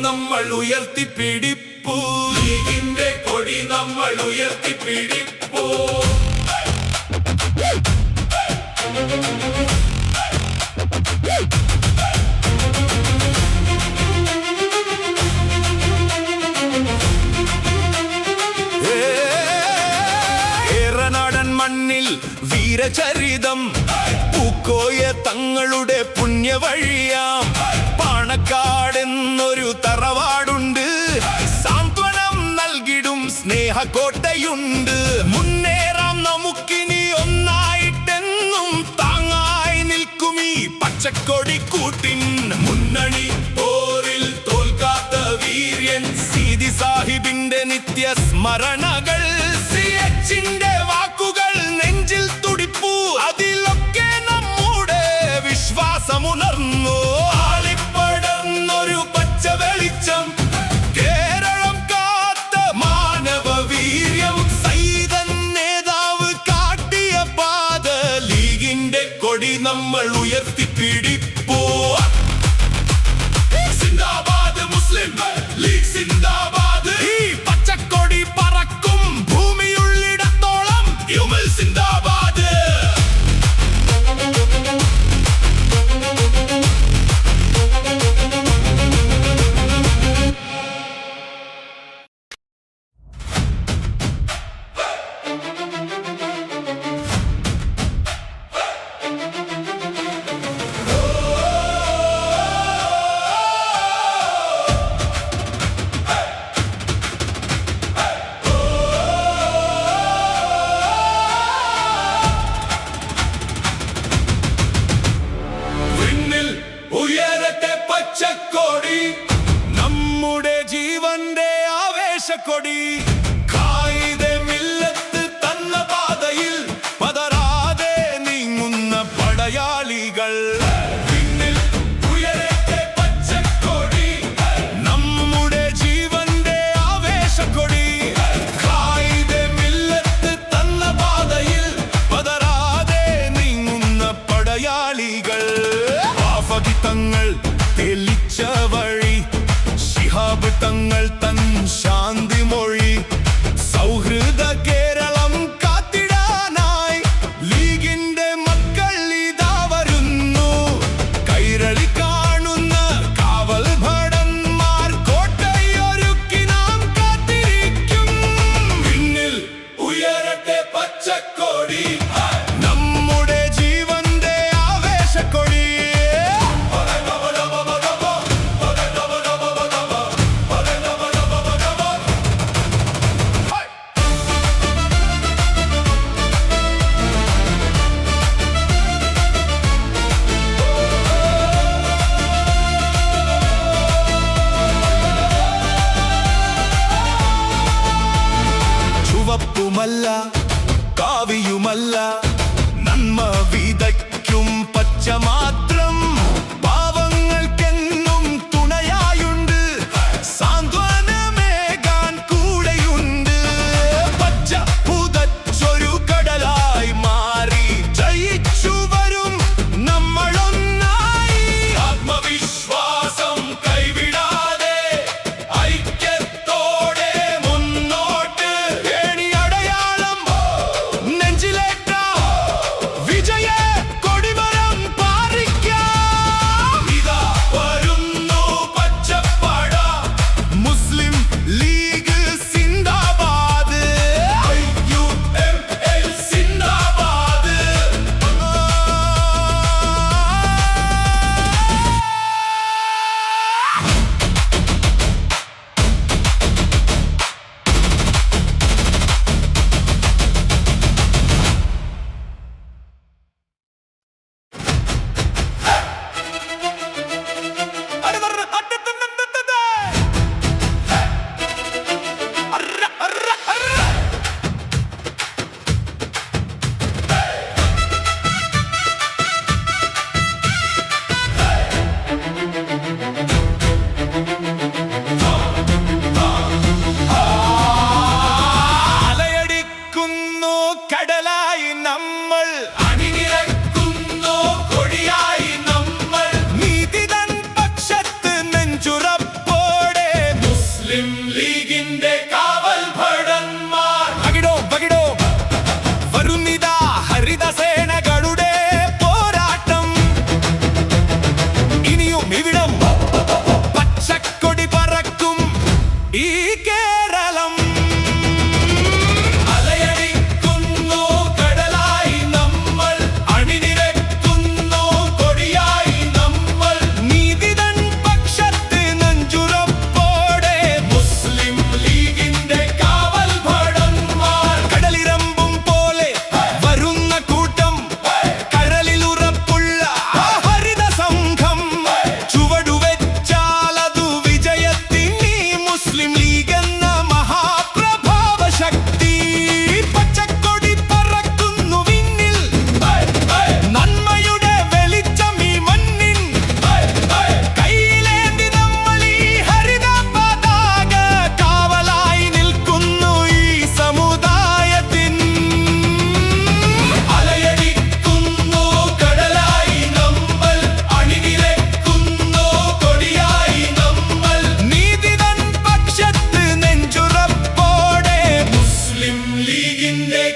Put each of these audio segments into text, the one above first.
നമ്മൾ ഉയർത്തിപ്പിടിപ്പൂ. ലീഗിന്റെ കൊടി നമ്മൾ ഉയർത്തിപ്പിടിപ്പൂ. ഏറനാടൻ മണ്ണിൽ വീരചരിതം പൂക്കോയ തങ്ങളുടെ പുണ്യവഴിയാം. പാണക്കാടെന്നൊരു തറവാടുണ്ട്, സാന്ത്വനം നൽകിടും സ്നേഹക്കോട്ടയുണ്ട്. മുന്നേറാം നമുക്കിനി ഒന്നായിട്ടെന്നും താങ്ങായി നിൽക്കും ഈ പച്ചക്കൊടി കൂട്ടിൻ. മുന്നണി പോരിൽ തോൽക്കാത്ത വീര്യൻ സീതി സാഹിബിന്റെ നിത്യ സ്മരണകൾ. സിഎച്ചിന്റെ വാക്കുകൾ നെഞ്ചിൽ തുടിപ്പൂ, അതിലൊക്കെ നമ്മുടെ വിശ്വാസമുണർന്നു. ആളിപ്പടർന്നൊരു പച്ച വെളിച്ചം, കേരളം കാത്ത മാനവ വീര്യം. സൈതൻ നേതാവ് കാട്ടിയ പാത, ലീഗിന്റെ കൊടി നമ്മൾ ഉയർത്തിപ്പിടിപ്പൂ. സിന്ദാബാദ് മുസ്ലിം ലീഗ് സിന്ദാബാദ്. ഈ പച്ചക്കൊടി പറക്കും ഭൂമിയുള്ളിടത്തോളം യുമൽ സിന്ദാബാദ്. ഉയരട്ടെ പച്ചക്കൊടി, നമ്മുടെ ജീവന്റെ ആവേശക്കൊടി. കായിദെ മില്ലത്ത് തന്ന പാതയിൽ പതറാതെ നീങ്ങുന്ന പടയാളികൾ. ഉയരട്ടെ പച്ചക്കൊടി, നമ്മുടെ ജീവന്റെ ആവേശക്കൊടി. കായിദെ മില്ലത്ത് തന്ന പാതയിൽ പതറാതെ നീങ്ങുന്ന പടയാളികൾ. തങ്ങൾ തെളിച്ച വഴി, ശിഹാബ് തങ്ങൾ തൻ ശാന്തി മൊഴി. സൗഹൃദ കേരളം കാത്തിടാനായി ലീഗിന്റെ മക്കൾ ഇതാ വരുന്നു. കൈരളി കാണുന്ന കാവൽ ഭടന്മാർ കോട്ടയൊരുക്കി നാം കാത്തിരിക്കും. പിന്നിൽ ഉയരട്ടെ പച്ചക്കൊടി, നമ്മുടെ ജീവന്റെ ആവേശക്കൊടി. ചുവപ്പുമല്ല കാവിയുമല്ല, നന്മ വിതയ്ക്കും പച്ച മാത്രം. പാവങ്ങൾക്കെന്നും തുണയായുണ്ട്, സാന്ത്വനമേകാൻ കൂടെയുണ്ട്. പച്ച പുതച്ചൊരു കടലായി മാറി ജയിച്ചു വരും നമ്മളൊന്നായി. ആത്മവിശ്വാസം കൈവിടാതെ ഐക്യത്തോടെ മുന്നോട്ട്. നെഞ്ചിലേറ്റ വിജയ കൊടിമരം പാറ.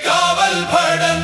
കാവൽ ഭടൻ